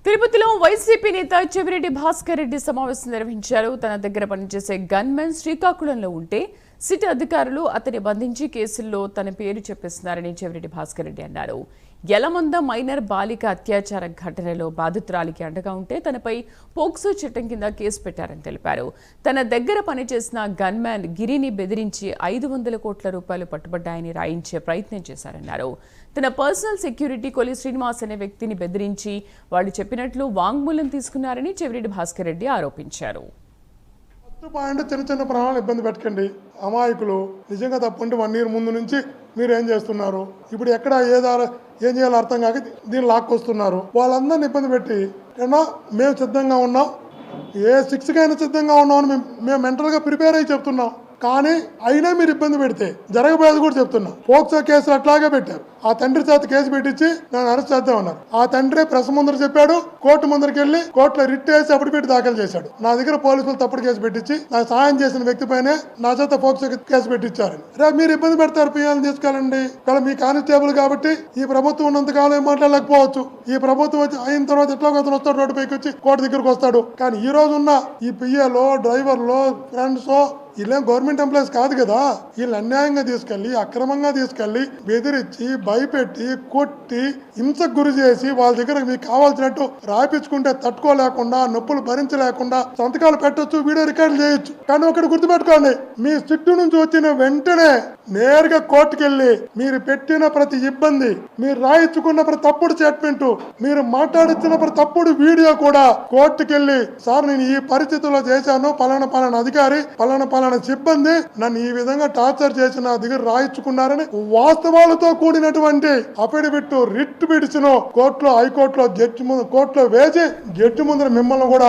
తిరుపతిలో వైసీపీ నేత చెవిరెడ్డి భాస్కర్ రెడ్డి సమావేశం నిర్వహించారు. తన దగ్గర పనిచేసే గన్మెన్ శ్రీకాకుళంలో ఉంటే సిట్ అధికారులు అతన్ని బంధించి కేసుల్లో తన పేరు చెప్పేస్తున్నారని చెవిరెడ్డి భాస్కర్ రెడ్డి అన్నారు. యలమంద మైనర్ బాలిక అత్యాచార ఘటనలో బాధితురాలికి అండగా ఉంటే తనపై పోక్సో చట్టం కింద కేసు పెట్టారని తెలిపారు. తన దగ్గర పనిచేసిన గన్మ్యాన్ గిరిని బెదిరించి 500 కోట్ల రూపాయలు పట్టుబడ్డాయని రాయించే ప్రయత్నం చేశారన్నారు. తన పర్సనల్ సెక్యూరిటీ కొలి శ్రీనివాస్ అనే వ్యక్తిని బెదిరించి వాళ్ళు చెప్పినట్లు వాంగ్మూలం తీసుకున్నారని చెవిరెడ్డి భాస్కర్ రెడ్డి ఆరోపించారు. చిన్న చిన్న ప్రాణాలు ఇబ్బంది పెట్టకండి. అమాయకులు నిజంగా తప్పుంటే 1 year ముందు నుంచి మీరు ఏం చేస్తున్నారు, ఇప్పుడు ఎక్కడ ఏం చేయాలో అర్థం కాక దీన్ని లాక్కొస్తున్నారు. వాళ్ళందరినీ ఇబ్బంది పెట్టి మేము సిద్ధంగా ఉన్నాం, ఏ శిక్షకైనా సిద్ధంగా ఉన్నామని మేము మెంటల్గా ప్రిపేర్ అయ్యి చెప్తున్నాం. కానీ అయినా మీరు ఇబ్బంది పెడితే జరగబోయేది కూడా చెప్తున్నా. పోక్సో కేసులు అట్లాగే పెట్టారు. ఆ తండ్రి చేత కేసు పెట్టించి నన్ను అరెస్ట్ చేద్దామన్నారు. ఆ తండ్రి ప్రెస్ ముందర చెప్పాడు, కోర్టు ముందరికి వెళ్ళి కోర్టులో రిట్ వేసి అప్పుడు పెట్టి దాఖలు చేశాడు. నా దగ్గర పోలీసులు తప్పుడు కేసు పెట్టించి నాకు సాయం చేసిన వ్యక్తి పైనే నా చేత పోక్సో కేసు పెట్టించారు. రేపు మీరు ఇబ్బంది పెడతారు, పిల్లల్ని తీసుకెళ్ళండి. ఇక్కడ మీ కానిస్టేబుల్ కాబట్టి ఈ ప్రభుత్వం ఉన్నంతకాలం ఏం మాట్లాడలేకపోవచ్చు. ఈ ప్రభుత్వం అయిన తర్వాత ఎట్లా అతను వస్తాడు, రోడ్డు పైకి వచ్చి కోర్టు దగ్గరకు వస్తాడు. కానీ ఈ రోజు ఉన్న ఈ పిఏలో డ్రైవర్లో ఫ్రెండ్స్ వీళ్ళేం గవర్నమెంట్ ఎంప్లాయీస్ కాదు కదా. వీళ్ళు అన్యాయంగా తీసుకెళ్లి అక్రమంగా తీసుకెళ్లి బెదిరించి భయపెట్టి కొట్టి హింసకు గురి చేసి వాళ్ళ దగ్గర మీకు కావాల్సినట్టు రాయించుకుంటే తట్టుకోలేకుండా నొప్పులు భరించలేకుండా సంతకాలు పెట్టొచ్చు, వీడియో రికార్డులు చేయొచ్చు. కానీ ఒకటి గుర్తుపెట్టుకోండి, మీ చుట్టూ నుంచి వచ్చిన వెంటనే నేరుగా కోర్టుకు వెళ్ళి మీరు పెట్టిన ప్రతి ఇబ్బంది, మీరు రాయించుకున్న ప్రతి తప్పుడు స్టేట్మెంట్, మీరు మాట్లాడించిన ప్రతి తప్పుడు వీడియో కూడా కోర్టుకు వెళ్ళి సార్ నేను ఈ పరిస్థితుల్లో చేశాను, పలానా అధికారి పలానా సిబ్బంది నన్ను ఈ విధంగా టార్చర్ చేసి నా దగ్గర రాయించుకున్నారని వాస్తవాలతో కూడినటువంటి అఫిడవిట్ రిట్ పిటిషన్ కోర్టులో హైకోర్టులో జడ్జి ముందు కోర్టులో వేసి జడ్జి ముందర మిమ్మల్ని కూడా